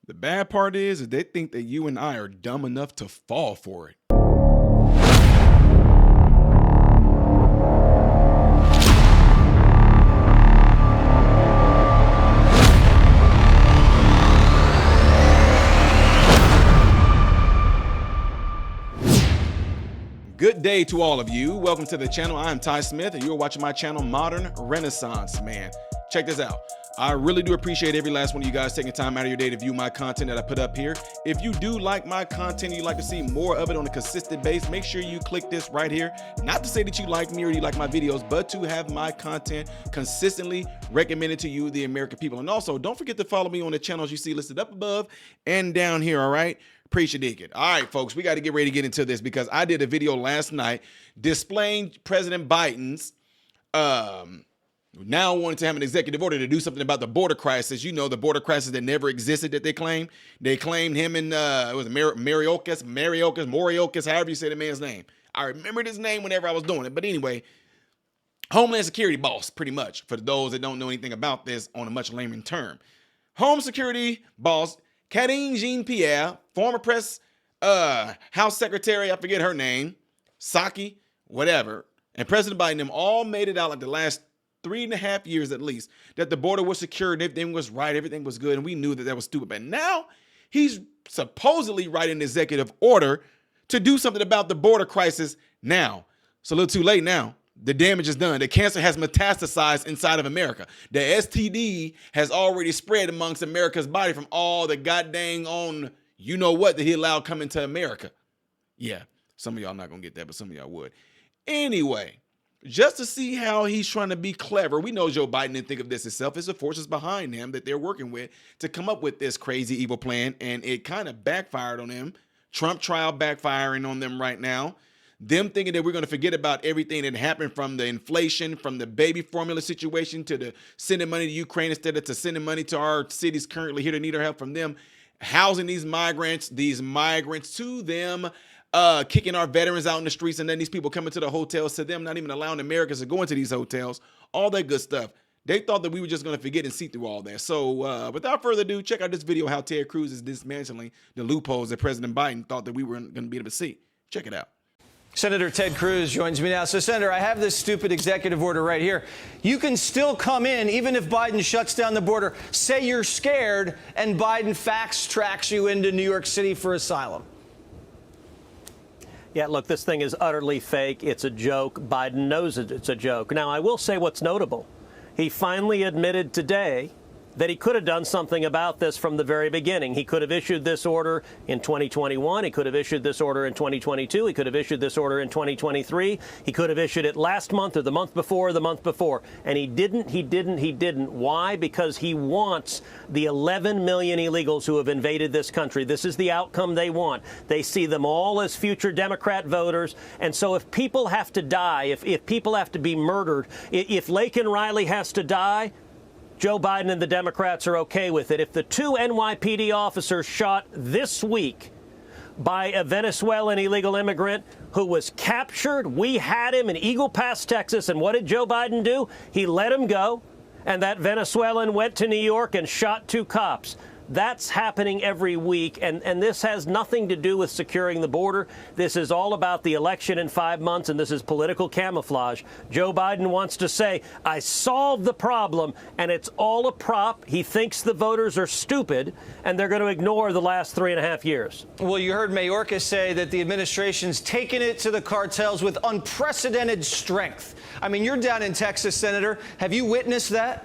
The bad part is they think that you and I are dumb enough to fall for it. Good day to all of you. Welcome to the channel. I'm Ty Smith, and you're watching my channel, Modern Renaissance Man. Check this out. I really do appreciate every last one of you guys taking time out of your day to view my content that I put up here. If you do like my content, you'd like to see more of it on a consistent base, make sure you click this right here. Not to say that you like me or you like my videos, but to have my content consistently recommended to you, the American people. And also, don't forget to follow me on the channels you see listed up above and down here, all right? Appreciate it. All right, folks, we got to get ready to get into this because I did a video last night displaying President Biden's now wanting to have an executive order to do something about the border crisis. You know, the border crisis that never existed that they claimed. They claimed him and it was Mayorkas, however you say the man's name. I remembered his name whenever I was doing it. But anyway, Homeland Security boss, pretty much, for those that don't know anything about this on a much layman term. Home Security boss, Karine Jean-Pierre, former press House Secretary, I forget her name, Psaki, whatever, and President Biden, them all made it out like the last 3.5 years at least, that the border was secure and everything was right, everything was good, and we knew that that was stupid. But now he's supposedly writing an executive order to do something about the border crisis now. It's a little too late now. The damage is done. The cancer has metastasized inside of America. The STD has already spread amongst America's body from all the goddamn on you know what that he allowed come into America. Yeah, some of y'all not gonna get that, but some of y'all would. Anyway, just to see how he's trying to be clever. We know Joe Biden didn't think of this himself. It's the forces behind him that they're working with to come up with this crazy evil plan, and it kind of backfired on him. Trump trial backfiring on them right now. Them thinking that we're going to forget about everything that happened, from the inflation, from the baby formula situation, to the sending money to Ukraine instead of to sending money to our cities currently here to need our help, from them housing these migrants to them kicking our veterans out in the streets, and then these people coming to the hotels, to them not even allowing Americans to go into these hotels, all that good stuff. They thought that we were just going to forget and see through all that. So without further ado, check out this video how Ted Cruz is dismantling the loopholes that President Biden thought that we were going to be able to see. Check it out. Senator Ted Cruz joins me now. So, Senator, I have this stupid executive order right here. You can still come in, even if Biden shuts down the border, say you're scared, and Biden fax tracks you into New York City for asylum. Yeah, look, this thing is utterly fake. It's a joke. Biden knows it's a joke. Now, I will say what's notable. He finally admitted today that he could have done something about this from the very beginning. He could have issued this order in 2021. He could have issued this order in 2022. He could have issued this order in 2023. He could have issued it last month or the month before or the month before. And he didn't. Why? Because he wants the 11 million illegals who have invaded this country. This is the outcome they want. They see them all as future Democrat voters. And so if people have to die, if people have to be murdered, if Laken Riley has to die, Joe Biden and the Democrats are okay with it. If the 2 NYPD officers shot this week by a Venezuelan illegal immigrant who was captured, we had him in Eagle Pass, Texas, and what did Joe Biden do? He let him go, and that Venezuelan went to New York and shot 2 cops. That's happening every week, and this has nothing to do with securing the border. This is all about the election in 5 months, and this is political camouflage. Joe Biden wants to say, I solved the problem, and it's all a prop. He thinks the voters are stupid, and they're going to ignore the last 3.5 years. Well, you heard Mayorkas say that the administration's taken it to the cartels with unprecedented strength. I mean, you're down in Texas, Senator. Have you witnessed that?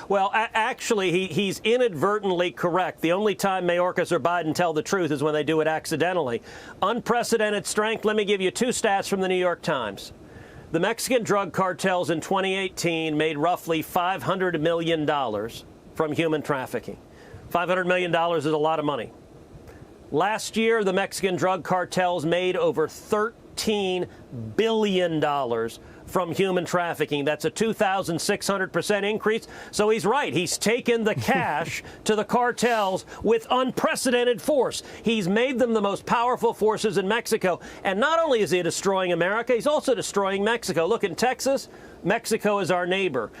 Well, actually, he's inadvertently correct. The only time Mayorkas or Biden tell the truth is when they do it accidentally. Unprecedented strength. Let me give you 2 stats from the New York Times. The Mexican drug cartels in 2018 made roughly $500 million from human trafficking. $500 million is a lot of money. Last year, the Mexican drug cartels made over $13 billion from human trafficking. That's a 2,600% increase. So he's right. He's taken the cash to the cartels with unprecedented force. He's made them the most powerful forces in Mexico. And not only is he destroying America, he's also destroying Mexico. Look, in Texas, Mexico is our neighbor.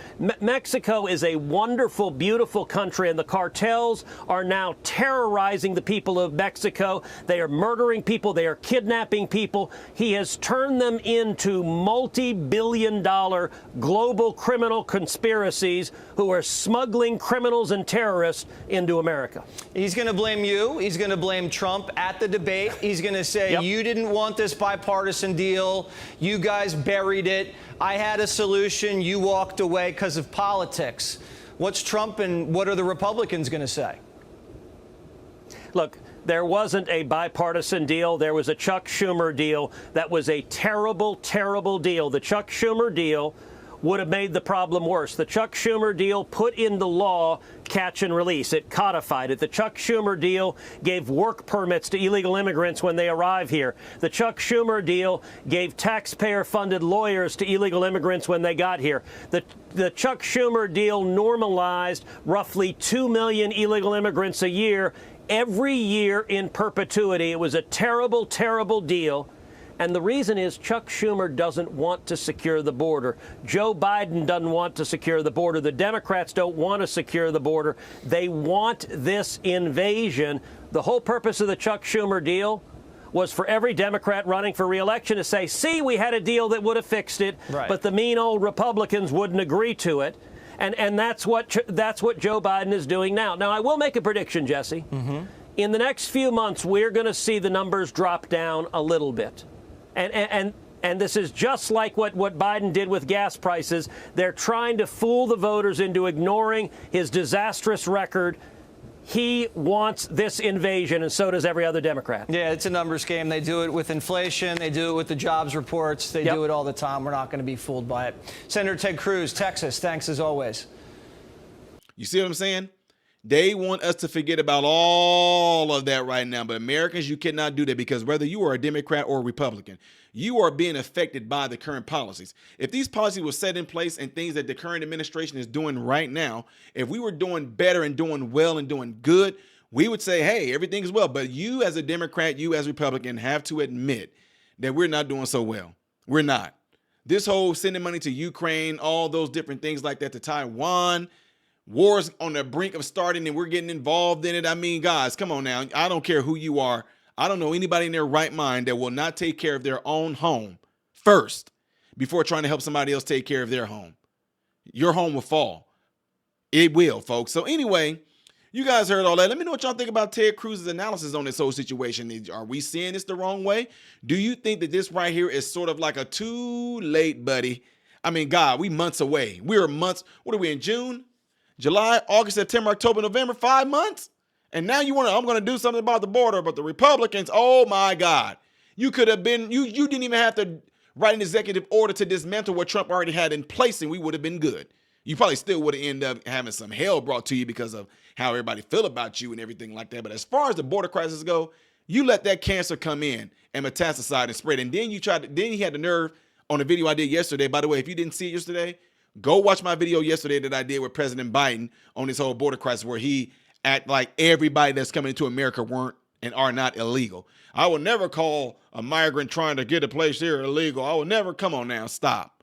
Mexico is a wonderful, beautiful country, and the cartels are now terrorizing the people of Mexico. They are murdering people. They are kidnapping people. He has turned them into multi-billion-dollar global criminal conspiracies who are smuggling criminals and terrorists into America. He's going to blame you. He's going to blame Trump at the debate. He's going to say, you didn't want this bipartisan deal. You guys buried it. I had a solution. You walked away because of politics. What's Trump and what are the Republicans going to say? Look, there wasn't a bipartisan deal. There was a Chuck Schumer deal. That was a terrible, terrible deal. The Chuck Schumer deal would have made the problem worse. The Chuck Schumer deal put into law catch and release. It codified it. The Chuck Schumer deal gave work permits to illegal immigrants when they arrive here. The Chuck Schumer deal gave taxpayer-funded lawyers to illegal immigrants when they got here. The Chuck Schumer deal normalized roughly 2 million illegal immigrants a year, every year in perpetuity. It was a terrible, terrible deal. And the reason is Chuck Schumer doesn't want to secure the border. Joe Biden doesn't want to secure the border. The Democrats don't want to secure the border. They want this invasion. The whole purpose of the Chuck Schumer deal was for every Democrat running for re-election to say, see, we had a deal that would have fixed it, but the mean old Republicans wouldn't agree to it. And that's what Joe Biden is doing now. Now, I will make a prediction, Jesse. In the next few months, we're going to see the numbers drop down a little bit. And this is just like what Biden did with gas prices. They're trying to fool the voters into ignoring his disastrous record. He wants this invasion, and so does every other Democrat. Yeah, it's a numbers game. They do it with inflation. They do it with the jobs reports. They do it all the time. We're not going to be fooled by it. Senator Ted Cruz, Texas, thanks as always. You see what I'm saying? They want us to forget about all of that right now. But Americans, you cannot do that, because whether you are a Democrat or a Republican, you are being affected by the current policies. If these policies were set in place and things that the current administration is doing right now, if we were doing better and doing well and doing good, we would say, hey, everything is well. But you as a Democrat, you as a Republican have to admit that we're not doing so well. We're not. This whole sending money to Ukraine, all those different things like that, to Taiwan, wars on the brink of starting and we're getting involved in it. I mean, guys, come on now. I don't care who you are. I don't know anybody in their right mind that will not take care of their own home first before trying to help somebody else take care of their home. Your home will fall. It will, folks. So anyway, you guys heard all that. Let me know what y'all think about Ted Cruz's analysis on this whole situation. Are we seeing this the wrong way? Do you think that this right here is sort of like a too late, buddy? I mean, God, we months away. We're months. What are we in, June? July, August, September, October, November, 5 months? And now I'm going to do something about the border, but the Republicans, oh my God. You could have been, you didn't even have to write an executive order to dismantle what Trump already had in place, and we would have been good. You probably still would have ended up having some hell brought to you because of how everybody feel about you and everything like that. But as far as the border crisis go, you let that cancer come in and metastasize and spread. And then he had the nerve on the video I did yesterday. By the way, if you didn't see it yesterday, go watch my video yesterday that I did with President Biden on this whole border crisis, where he act like everybody that's coming into America weren't and are not illegal. I will never call a migrant trying to get a place here illegal. I will never. Come on now. Stop.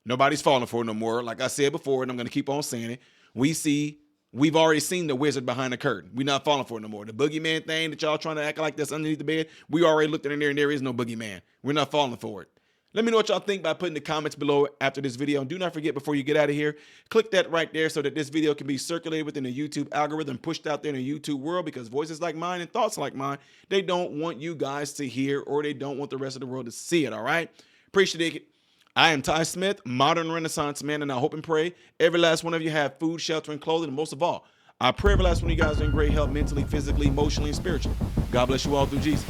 Nobody's falling for it no more. Like I said before, and I'm going to keep on saying it. We've already seen the wizard behind the curtain. We're not falling for it no more. The boogeyman thing that y'all trying to act like that's underneath the bed, we already looked in there and there is no boogeyman. We're not falling for it. Let me know what y'all think by putting the comments below after this video. And do not forget, before you get out of here, click that right there so that this video can be circulated within the YouTube algorithm, pushed out there in the YouTube world, because voices like mine and thoughts like mine, they don't want you guys to hear, or they don't want the rest of the world to see it, all right? Appreciate it. I am Ty Smith, modern Renaissance man, and I hope and pray every last one of you have food, shelter, and clothing, and most of all, I pray every last one of you guys are in great health mentally, physically, emotionally, and spiritually. God bless you all through Jesus.